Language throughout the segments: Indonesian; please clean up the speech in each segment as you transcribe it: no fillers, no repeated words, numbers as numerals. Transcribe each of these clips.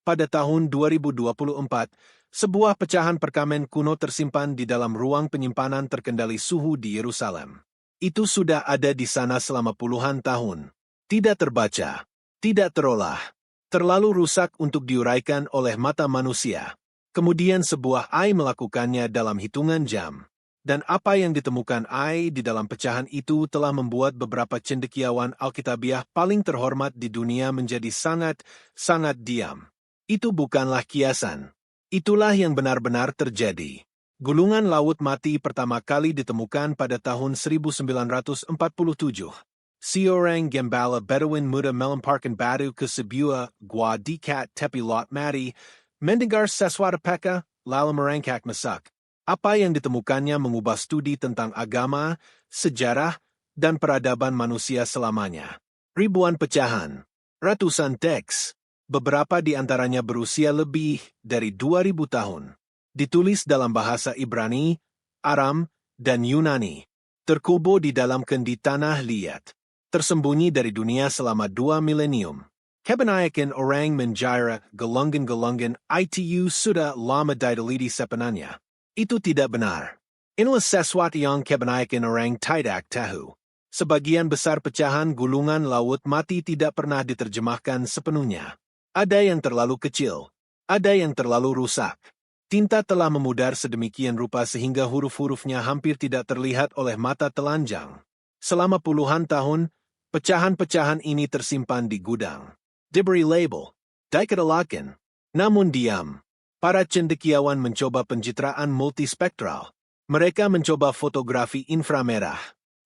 pada tahun 2024, sebuah pecahan perkamen kuno tersimpan di dalam ruang penyimpanan terkendali suhu di Yerusalem. Itu sudah ada di sana selama puluhan tahun. Tidak terbaca, tidak terolah, terlalu rusak untuk diuraikan oleh mata manusia. Kemudian sebuah AI melakukannya dalam hitungan jam. Dan apa yang ditemukan AI di dalam pecahan itu telah membuat beberapa cendekiawan Alkitabiah paling terhormat di dunia menjadi sangat diam. Itu bukanlah kiasan. Itulah yang benar-benar terjadi. Gulungan laut mati pertama kali ditemukan pada tahun 1947. Seorang gembala Bedouin muda melemparkan batu ke sebuah gua dekat tepi laut mati, mendengar sesuatu peka, lalu merangkak masak. Apa yang ditemukannya mengubah studi tentang agama, sejarah, dan peradaban manusia selamanya. Ribuan pecahan, ratusan teks, beberapa di antaranya berusia lebih dari 2000 tahun. Ditulis dalam bahasa Ibrani, Aram, dan Yunani. Terkubur di dalam kendi tanah liat. Tersembunyi dari dunia selama 2 milenium. Kebanyakan orang mengira gelonggan itu sudah lama diteliti sebenarnya. Itu tidak benar. Inilah sesuatu yang kebanyakan orang tidak tahu. Sebagian besar pecahan gulungan laut mati tidak pernah diterjemahkan sepenuhnya. Ada yang terlalu kecil. Ada yang terlalu rusak. Tinta telah memudar sedemikian rupa sehingga huruf-hurufnya hampir tidak terlihat oleh mata telanjang. Selama puluhan tahun, pecahan-pecahan ini tersimpan di gudang. Diberi label, diketalakan. Namun diam. Para cendekiawan mencoba pencitraan multispektral. Mereka mencoba fotografi inframerah.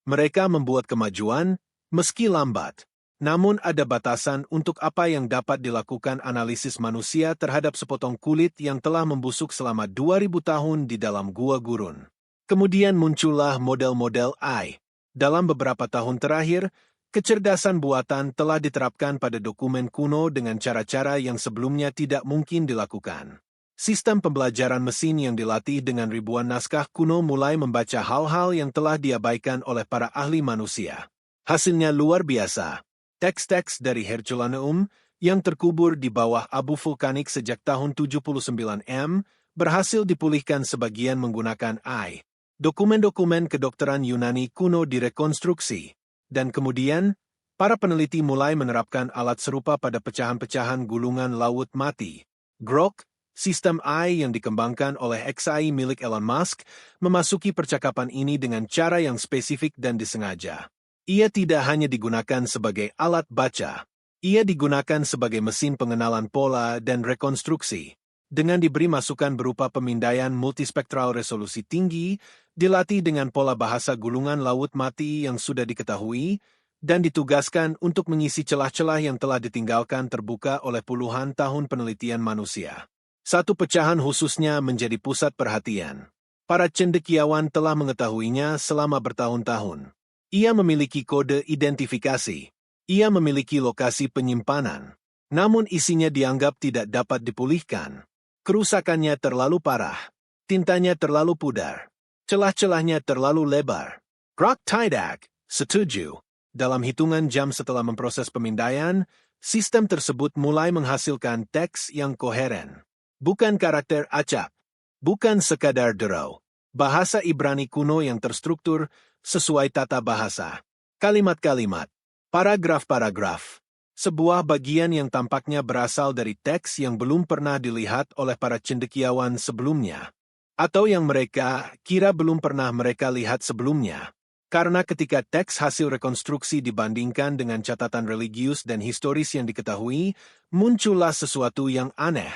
Mereka membuat kemajuan, meski lambat. Namun ada batasan untuk apa yang dapat dilakukan analisis manusia terhadap sepotong kulit yang telah membusuk selama 2000 tahun di dalam gua gurun. Kemudian muncullah model-model AI. Dalam beberapa tahun terakhir, kecerdasan buatan telah diterapkan pada dokumen kuno dengan cara-cara yang sebelumnya tidak mungkin dilakukan. Sistem pembelajaran mesin yang dilatih dengan ribuan naskah kuno mulai membaca hal-hal yang telah diabaikan oleh para ahli manusia. Hasilnya luar biasa. Teks-teks dari Herculaneum yang terkubur di bawah abu vulkanik sejak tahun 79 M berhasil dipulihkan sebagian menggunakan AI. Dokumen-dokumen kedokteran Yunani kuno direkonstruksi. Dan kemudian, para peneliti mulai menerapkan alat serupa pada pecahan-pecahan gulungan laut mati. Grok, sistem AI yang dikembangkan oleh XAI milik Elon Musk, memasuki percakapan ini dengan cara yang spesifik dan disengaja. Ia tidak hanya digunakan sebagai alat baca, ia digunakan sebagai mesin pengenalan pola dan rekonstruksi. Dengan diberi masukan berupa pemindaian multispektral resolusi tinggi, dilatih dengan pola bahasa gulungan laut mati yang sudah diketahui, dan ditugaskan untuk mengisi celah-celah yang telah ditinggalkan terbuka oleh puluhan tahun penelitian manusia. Satu pecahan khususnya menjadi pusat perhatian. Para cendekiawan telah mengetahuinya selama bertahun-tahun. Ia memiliki kode identifikasi. Ia memiliki lokasi penyimpanan. Namun isinya dianggap tidak dapat dipulihkan. Kerusakannya terlalu parah. Tintanya terlalu pudar. Celah-celahnya terlalu lebar. Grok tidak setuju. Dalam hitungan jam setelah memproses pemindaian, sistem tersebut mulai menghasilkan teks yang koheren. Bukan karakter acak. Bukan sekadar derau. Bahasa Ibrani kuno yang terstruktur sesuai tata bahasa. Kalimat-kalimat. Paragraf-paragraf. Sebuah bagian yang tampaknya berasal dari teks yang belum pernah dilihat oleh para cendekiawan sebelumnya. Atau yang mereka kira belum pernah mereka lihat sebelumnya. Karena ketika teks hasil rekonstruksi dibandingkan dengan catatan religius dan historis yang diketahui, muncullah sesuatu yang aneh.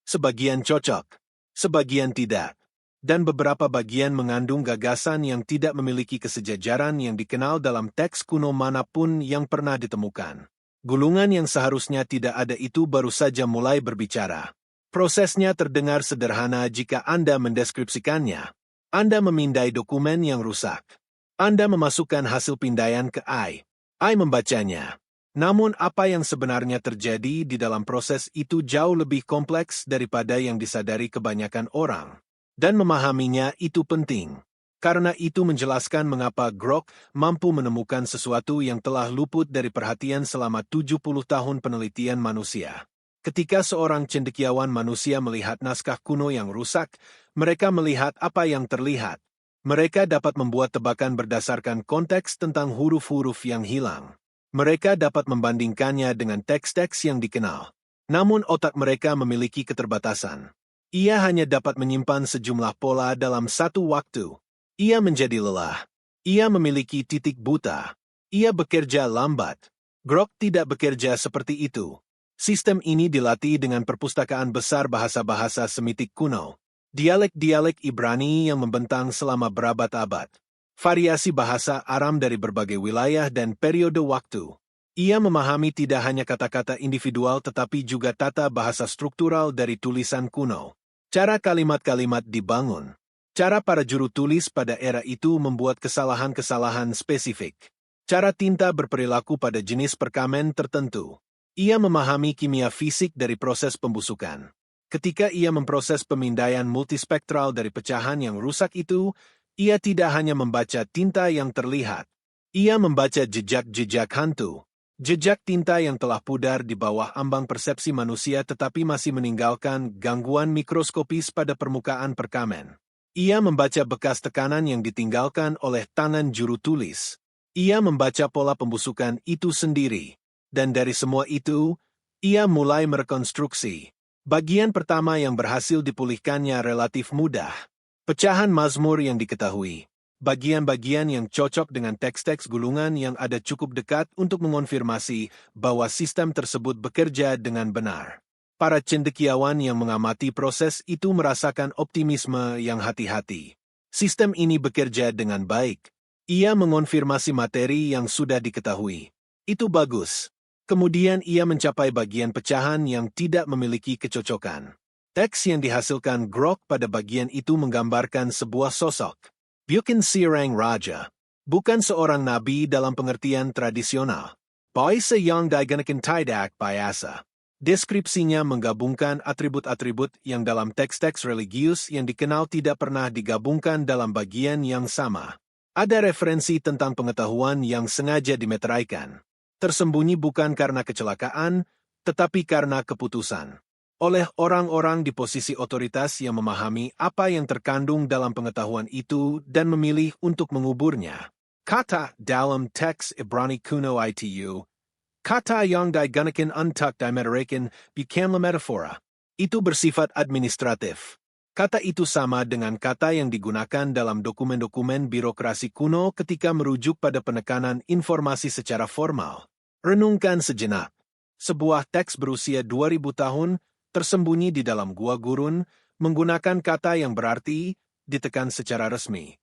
Sebagian cocok, sebagian tidak. Dan beberapa bagian mengandung gagasan yang tidak memiliki kesejajaran yang dikenal dalam teks kuno manapun yang pernah ditemukan. Gulungan yang seharusnya tidak ada itu baru saja mulai berbicara. Prosesnya terdengar sederhana jika Anda mendeskripsikannya. Anda memindai dokumen yang rusak. Anda memasukkan hasil pindaian ke AI. AI membacanya. Namun apa yang sebenarnya terjadi di dalam proses itu jauh lebih kompleks daripada yang disadari kebanyakan orang. Dan memahaminya itu penting. Karena itu menjelaskan mengapa Grok mampu menemukan sesuatu yang telah luput dari perhatian selama 70 tahun penelitian manusia. Ketika seorang cendekiawan manusia melihat naskah kuno yang rusak, mereka melihat apa yang terlihat. Mereka dapat membuat tebakan berdasarkan konteks tentang huruf-huruf yang hilang. Mereka dapat membandingkannya dengan teks-teks yang dikenal. Namun otak mereka memiliki keterbatasan. Ia hanya dapat menyimpan sejumlah pola dalam satu waktu. Ia menjadi lelah. Ia memiliki titik buta. Ia bekerja lambat. Grok tidak bekerja seperti itu. Sistem ini dilatih dengan perpustakaan besar bahasa-bahasa Semitik kuno. Dialek-dialek Ibrani yang membentang selama berabad-abad. Variasi bahasa Aram dari berbagai wilayah dan periode waktu. Ia memahami tidak hanya kata-kata individual tetapi juga tata bahasa struktural dari tulisan kuno. Cara kalimat-kalimat dibangun. Cara para juru tulis pada era itu membuat kesalahan-kesalahan spesifik. Cara tinta berperilaku pada jenis perkamen tertentu. Ia memahami kimia fisik dari proses pembusukan. Ketika ia memproses pemindaian multispektral dari pecahan yang rusak itu, ia tidak hanya membaca tinta yang terlihat. Ia membaca jejak-jejak hantu. Jejak tinta yang telah pudar di bawah ambang persepsi manusia tetapi masih meninggalkan gangguan mikroskopis pada permukaan perkamen. Ia membaca bekas tekanan yang ditinggalkan oleh tangan juru tulis. Ia membaca pola pembusukan itu sendiri. Dan dari semua itu, ia mulai merekonstruksi. Bagian pertama yang berhasil dipulihkannya relatif mudah. Pecahan Mazmur yang diketahui. Bagian-bagian yang cocok dengan teks-teks gulungan yang ada cukup dekat untuk mengonfirmasi bahwa sistem tersebut bekerja dengan benar. Para cendekiawan yang mengamati proses itu merasakan optimisme yang hati-hati. Sistem ini bekerja dengan baik. Ia mengonfirmasi materi yang sudah diketahui. Itu bagus. Kemudian ia mencapai bagian pecahan yang tidak memiliki kecocokan. Teks yang dihasilkan Grok pada bagian itu menggambarkan sebuah sosok. Bukan seorang raja. Bukan seorang nabi dalam pengertian tradisional. Bahasa yang digunakan tidak biasa. Deskripsinya menggabungkan atribut-atribut yang dalam teks-teks religius yang dikenal tidak pernah digabungkan dalam bagian yang sama. Ada referensi tentang pengetahuan yang sengaja dimeteraikan. Tersembunyi bukan karena kecelakaan, tetapi karena keputusan. Oleh orang-orang di posisi otoritas yang memahami apa yang terkandung dalam pengetahuan itu dan memilih untuk menguburnya. Kata dalam teks Ibrani kuno itu, kata yang digunakan untuk dimeteraikan bukanlah metafora. Itu bersifat administratif. Kata itu sama dengan kata yang digunakan dalam dokumen-dokumen birokrasi kuno ketika merujuk pada penekanan informasi secara formal. Renungkan sejenak. Sebuah teks berusia 2000 tahun tersembunyi di dalam gua gurun menggunakan kata yang berarti ditekan secara resmi.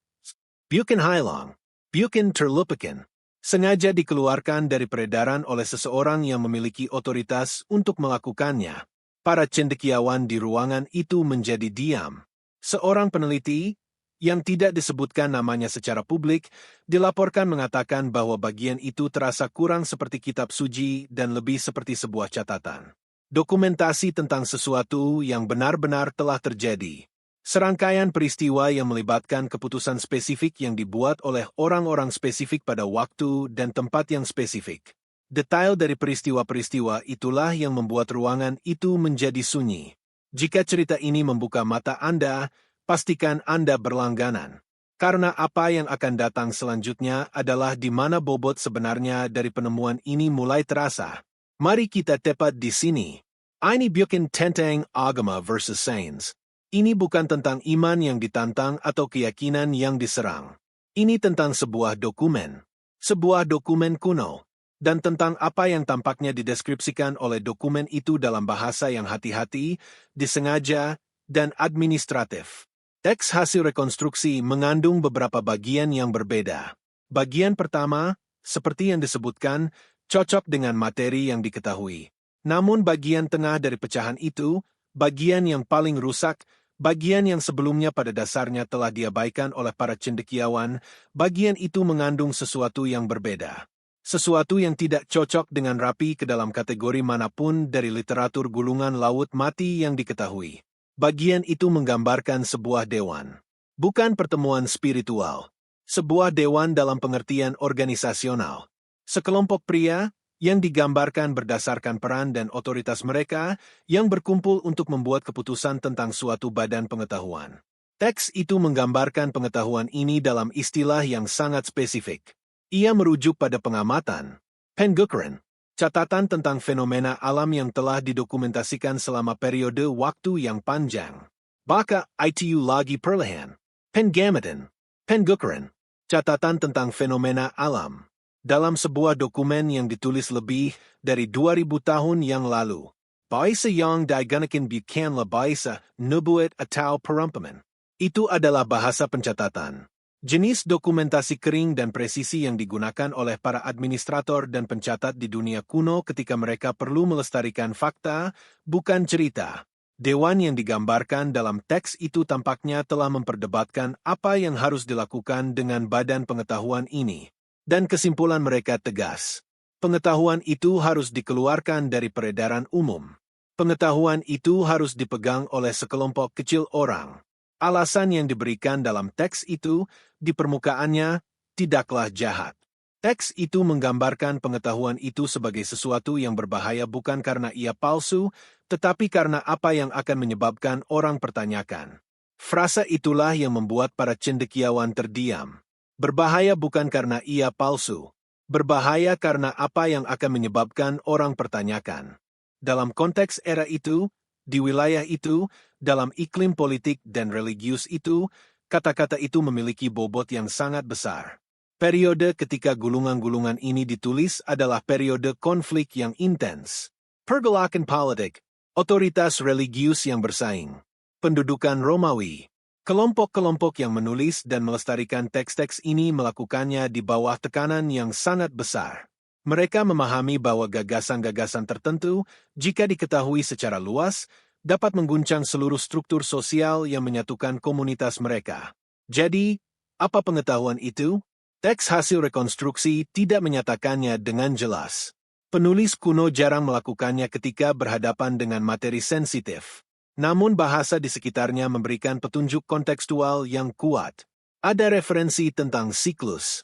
Bukan hilang, bukan terlupakan. Sengaja dikeluarkan dari peredaran oleh seseorang yang memiliki otoritas untuk melakukannya. Para cendekiawan di ruangan itu menjadi diam. Seorang peneliti, yang tidak disebutkan namanya secara publik, dilaporkan mengatakan bahwa bagian itu terasa kurang seperti kitab suci dan lebih seperti sebuah catatan. Dokumentasi tentang sesuatu yang benar-benar telah terjadi. Serangkaian peristiwa yang melibatkan keputusan spesifik yang dibuat oleh orang-orang spesifik pada waktu dan tempat yang spesifik. Detail dari peristiwa-peristiwa itulah yang membuat ruangan itu menjadi sunyi. Jika cerita ini membuka mata Anda, pastikan Anda berlangganan. Karena apa yang akan datang selanjutnya adalah di mana bobot sebenarnya dari penemuan ini mulai terasa. Mari kita tepat di sini. Ini bukan tentang agama versus sains. Ini bukan tentang iman yang ditantang atau keyakinan yang diserang. Ini tentang sebuah dokumen. Sebuah dokumen kuno. Dan tentang apa yang tampaknya dideskripsikan oleh dokumen itu dalam bahasa yang hati-hati, disengaja, dan administratif. Teks hasil rekonstruksi mengandung beberapa bagian yang berbeda. Bagian pertama, seperti yang disebutkan, cocok dengan materi yang diketahui. Namun bagian tengah dari pecahan itu, bagian yang paling rusak, bagian yang sebelumnya pada dasarnya telah diabaikan oleh para cendekiawan, bagian itu mengandung sesuatu yang berbeda. Sesuatu yang tidak cocok dengan rapi ke dalam kategori manapun dari literatur gulungan laut mati yang diketahui. Bagian itu menggambarkan sebuah dewan. Bukan pertemuan spiritual. Sebuah dewan dalam pengertian organisasional. Sekelompok pria yang digambarkan berdasarkan peran dan otoritas mereka yang berkumpul untuk membuat keputusan tentang suatu badan pengetahuan. Teks itu menggambarkan pengetahuan ini dalam istilah yang sangat spesifik. Ia merujuk pada pengamatan, pengukuran, catatan tentang fenomena alam yang telah didokumentasikan selama periode waktu yang panjang. Baka itu lagi perlahan, pengamatan, pengukuran, catatan tentang fenomena alam. Dalam sebuah dokumen yang ditulis lebih dari 2000 tahun yang lalu. Bahasa yang digunakan bukanlah bahasa nubuat atau perumpamaan. Itu adalah bahasa pencatatan. Jenis dokumentasi kering dan presisi yang digunakan oleh para administrator dan pencatat di dunia kuno ketika mereka perlu melestarikan fakta, bukan cerita. Dewan yang digambarkan dalam teks itu tampaknya telah memperdebatkan apa yang harus dilakukan dengan badan pengetahuan ini. Dan kesimpulan mereka tegas. Pengetahuan itu harus dikeluarkan dari peredaran umum. Pengetahuan itu harus dipegang oleh sekelompok kecil orang. Alasan yang diberikan dalam teks itu, di permukaannya, tidaklah jahat. Teks itu menggambarkan pengetahuan itu sebagai sesuatu yang berbahaya bukan karena ia palsu, tetapi karena apa yang akan menyebabkan orang pertanyakan. Frasa itulah yang membuat para cendekiawan terdiam. Berbahaya bukan karena ia palsu. Berbahaya karena apa yang akan menyebabkan orang pertanyakan. Dalam konteks era itu, di wilayah itu, dalam iklim politik dan religius itu, kata-kata itu memiliki bobot yang sangat besar. Periode ketika gulungan-gulungan ini ditulis adalah periode konflik yang intens. Pergolakan politik, otoritas religius yang bersaing, pendudukan Romawi. Kelompok-kelompok yang menulis dan melestarikan teks-teks ini melakukannya di bawah tekanan yang sangat besar. Mereka memahami bahwa gagasan-gagasan tertentu, jika diketahui secara luas, dapat mengguncang seluruh struktur sosial yang menyatukan komunitas mereka. Jadi, apa pengetahuan itu? Teks hasil rekonstruksi tidak menyatakannya dengan jelas. Penulis kuno jarang melakukannya ketika berhadapan dengan materi sensitif. Namun bahasa di sekitarnya memberikan petunjuk kontekstual yang kuat. Ada referensi tentang siklus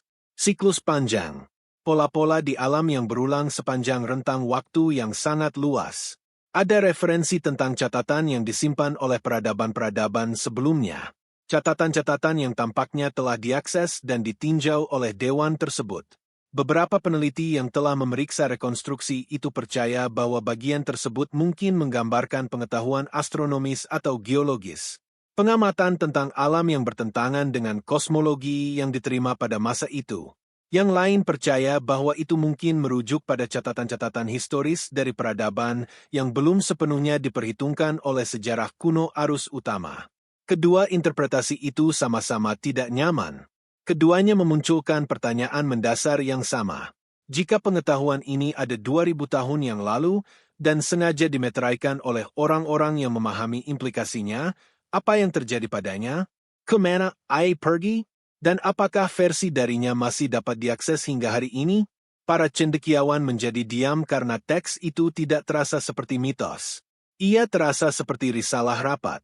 panjang, pola-pola di alam yang berulang sepanjang rentang waktu yang sangat luas. Ada referensi tentang catatan yang disimpan oleh peradaban-peradaban sebelumnya. Catatan-catatan yang tampaknya telah diakses dan ditinjau oleh dewan tersebut. Beberapa peneliti yang telah memeriksa rekonstruksi itu percaya bahwa bagian tersebut mungkin menggambarkan pengetahuan astronomis atau geologis. Pengamatan tentang alam yang bertentangan dengan kosmologi yang diterima pada masa itu. Yang lain percaya bahwa itu mungkin merujuk pada catatan-catatan historis dari peradaban yang belum sepenuhnya diperhitungkan oleh sejarah kuno arus utama. Kedua interpretasi itu sama-sama tidak nyaman. Keduanya memunculkan pertanyaan mendasar yang sama. Jika pengetahuan ini ada 2000 tahun yang lalu dan sengaja dimeteraikan oleh orang-orang yang memahami implikasinya, apa yang terjadi padanya? Kemana ia pergi? Dan apakah versi darinya masih dapat diakses hingga hari ini? Para cendekiawan menjadi diam karena teks itu tidak terasa seperti mitos. Ia terasa seperti risalah rapat.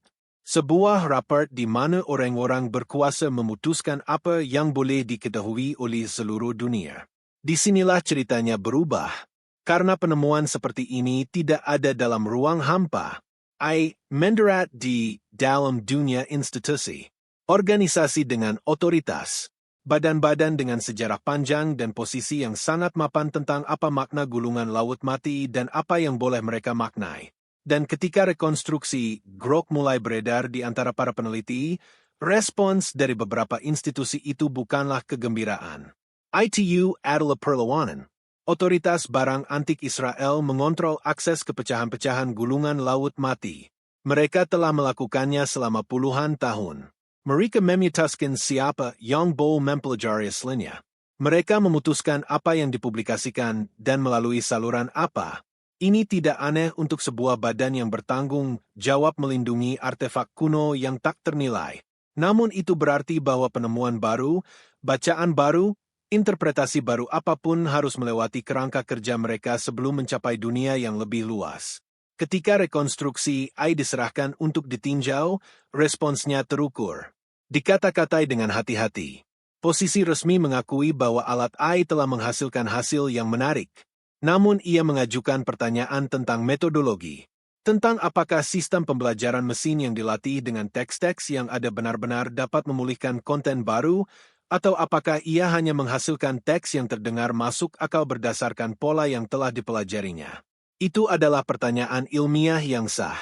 Sebuah rapat di mana orang-orang berkuasa memutuskan apa yang boleh diketahui oleh seluruh dunia. Disinilah ceritanya berubah. Karena penemuan seperti ini tidak ada dalam ruang hampa. Mendarat di dalam dunia institusi. Organisasi dengan otoritas, badan-badan dengan sejarah panjang dan posisi yang sangat mapan tentang apa makna gulungan laut mati dan apa yang boleh mereka maknai. Dan ketika rekonstruksi grok mulai beredar di antara para peneliti, respons dari beberapa institusi itu bukanlah kegembiraan. Itu adalah perlawanan. Otoritas barang antik Israel mengontrol akses ke pecahan-pecahan gulungan laut mati. Mereka telah melakukannya selama puluhan tahun. Mereka memutuskan siapa yang boleh mempelajari aslinya. Mereka memutuskan apa yang dipublikasikan dan melalui saluran apa. Ini tidak aneh untuk sebuah badan yang bertanggung jawab melindungi artefak kuno yang tak ternilai. Namun itu berarti bahwa penemuan baru, bacaan baru, interpretasi baru apapun harus melewati kerangka kerja mereka sebelum mencapai dunia yang lebih luas. Ketika rekonstruksi AI diserahkan untuk ditinjau, responsnya terukur. Dikata-katai dengan hati-hati. Posisi resmi mengakui bahwa alat AI telah menghasilkan hasil yang menarik. Namun ia mengajukan pertanyaan tentang metodologi. Tentang apakah sistem pembelajaran mesin yang dilatih dengan teks-teks yang ada benar-benar dapat memulihkan konten baru, atau apakah ia hanya menghasilkan teks yang terdengar masuk akal berdasarkan pola yang telah dipelajarinya. Itu adalah pertanyaan ilmiah yang sah.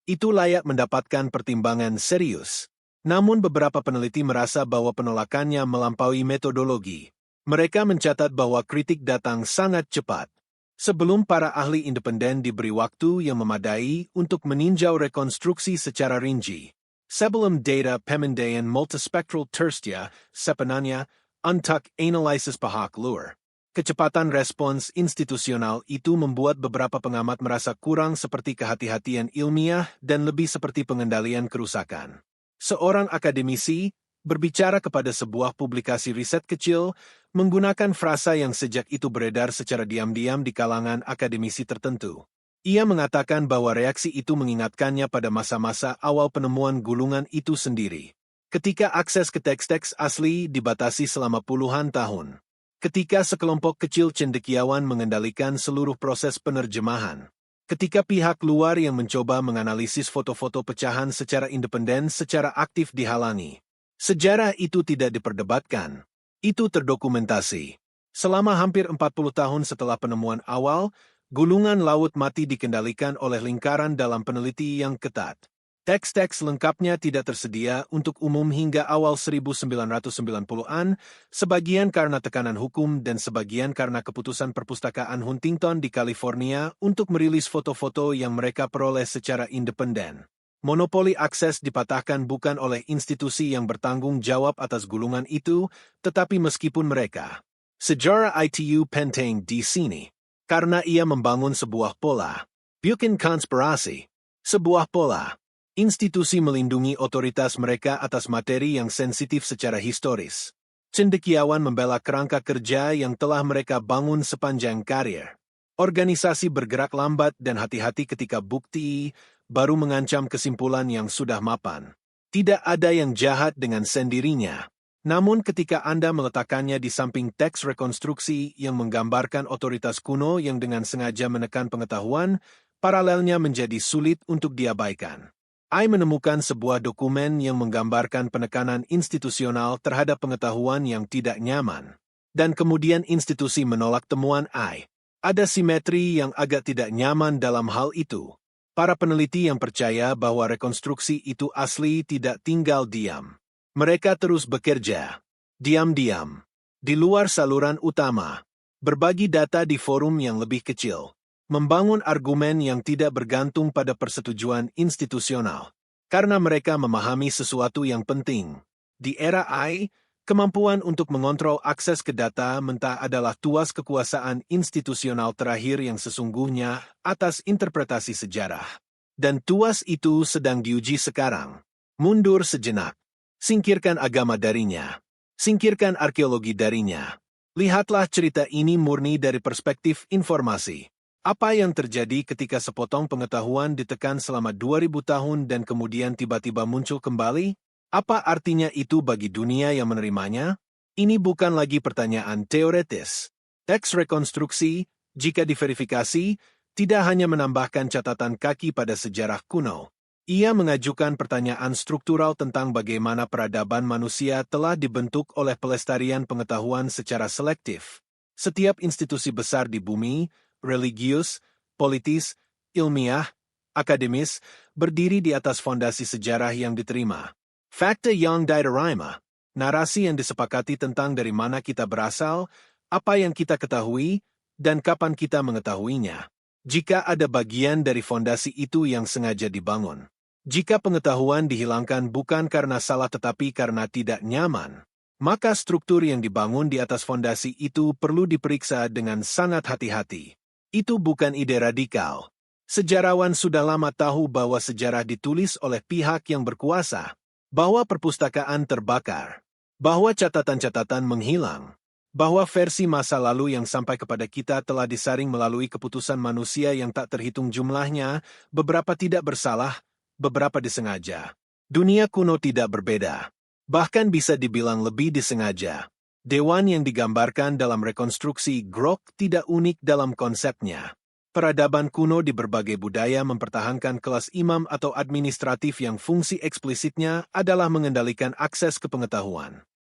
Itu layak mendapatkan pertimbangan serius. Namun beberapa peneliti merasa bahwa penolakannya melampaui metodologi. Mereka mencatat bahwa kritik datang sangat cepat. Sebelum para ahli independen diberi waktu yang memadai untuk meninjau rekonstruksi secara rinci. Sebelum data pemindaian multispectral terstia, sebenarnya, untuk analisis pihak luar. Kecepatan respons institusional itu membuat beberapa pengamat merasa kurang seperti kehati-hatian ilmiah dan lebih seperti pengendalian kerusakan. Seorang akademisi berbicara kepada sebuah publikasi riset kecil menggunakan frasa yang sejak itu beredar secara diam-diam di kalangan akademisi tertentu. Ia mengatakan bahwa reaksi itu mengingatkannya pada masa-masa awal penemuan gulungan itu sendiri. Ketika akses ke teks-teks asli dibatasi selama puluhan tahun. Ketika sekelompok kecil cendekiawan mengendalikan seluruh proses penerjemahan. Ketika pihak luar yang mencoba menganalisis foto-foto pecahan secara independen secara aktif dihalangi. Sejarah itu tidak diperdebatkan. Itu terdokumentasi. Selama hampir 40 tahun setelah penemuan awal, gulungan laut mati dikendalikan oleh lingkaran dalam peneliti yang ketat. Teks-teks lengkapnya tidak tersedia untuk umum hingga awal 1990-an, sebagian karena tekanan hukum dan sebagian karena keputusan Perpustakaan Huntington di California untuk merilis foto-foto yang mereka peroleh secara independen. Monopoli akses dipatahkan bukan oleh institusi yang bertanggung jawab atas gulungan itu, tetapi meskipun mereka. Sejarah ITU penting di sini. Karena ia membangun sebuah pola. Bukan konspirasi. Sebuah pola. Institusi melindungi otoritas mereka atas materi yang sensitif secara historis. Cendekiawan membela kerangka kerja yang telah mereka bangun sepanjang karier. Organisasi bergerak lambat dan hati-hati ketika bukti baru mengancam kesimpulan yang sudah mapan. Tidak ada yang jahat dengan sendirinya. Namun ketika Anda meletakkannya di samping teks rekonstruksi yang menggambarkan otoritas kuno yang dengan sengaja menekan pengetahuan, paralelnya menjadi sulit untuk diabaikan. I menemukan sebuah dokumen yang menggambarkan penekanan institusional terhadap pengetahuan yang tidak nyaman. Dan kemudian institusi menolak temuan I. Ada simetri yang agak tidak nyaman dalam hal itu. Para peneliti yang percaya bahwa rekonstruksi itu asli tidak tinggal diam. Mereka terus bekerja. Diam-diam. Di luar saluran utama. Berbagi data di forum yang lebih kecil. Membangun argumen yang tidak bergantung pada persetujuan institusional. Karena mereka memahami sesuatu yang penting. Di era I, kemampuan untuk mengontrol akses ke data mentah adalah tuas kekuasaan institusional terakhir yang sesungguhnya atas interpretasi sejarah. Dan tuas itu sedang diuji sekarang. Mundur sejenak. Singkirkan agama darinya. Singkirkan arkeologi darinya. Lihatlah cerita ini murni dari perspektif informasi. Apa yang terjadi ketika sepotong pengetahuan ditekan selama 2000 tahun dan kemudian tiba-tiba muncul kembali? Apa artinya itu bagi dunia yang menerimanya? Ini bukan lagi pertanyaan teoretis. Teks rekonstruksi, jika diverifikasi, tidak hanya menambahkan catatan kaki pada sejarah kuno. Ia mengajukan pertanyaan struktural tentang bagaimana peradaban manusia telah dibentuk oleh pelestarian pengetahuan secara selektif. Setiap institusi besar di bumi, religius, politis, ilmiah, akademis, berdiri di atas fondasi sejarah yang diterima. Fakta yang diterima, narasi yang disepakati tentang dari mana kita berasal, apa yang kita ketahui, dan kapan kita mengetahuinya. Jika ada bagian dari fondasi itu yang sengaja dibangun. Jika pengetahuan dihilangkan bukan karena salah tetapi karena tidak nyaman, maka struktur yang dibangun di atas fondasi itu perlu diperiksa dengan sangat hati-hati. Itu bukan ide radikal. Sejarawan sudah lama tahu bahwa sejarah ditulis oleh pihak yang berkuasa, bahwa perpustakaan terbakar, bahwa catatan-catatan menghilang, bahwa versi masa lalu yang sampai kepada kita telah disaring melalui keputusan manusia yang tak terhitung jumlahnya, beberapa tidak bersalah, beberapa disengaja. Dunia kuno tidak berbeda. Bahkan bisa dibilang lebih disengaja. Dewan yang digambarkan dalam rekonstruksi Grok tidak unik dalam konsepnya. Peradaban kuno di berbagai budaya mempertahankan kelas imam atau administratif yang fungsi eksplisitnya adalah mengendalikan akses ke pengetahuan.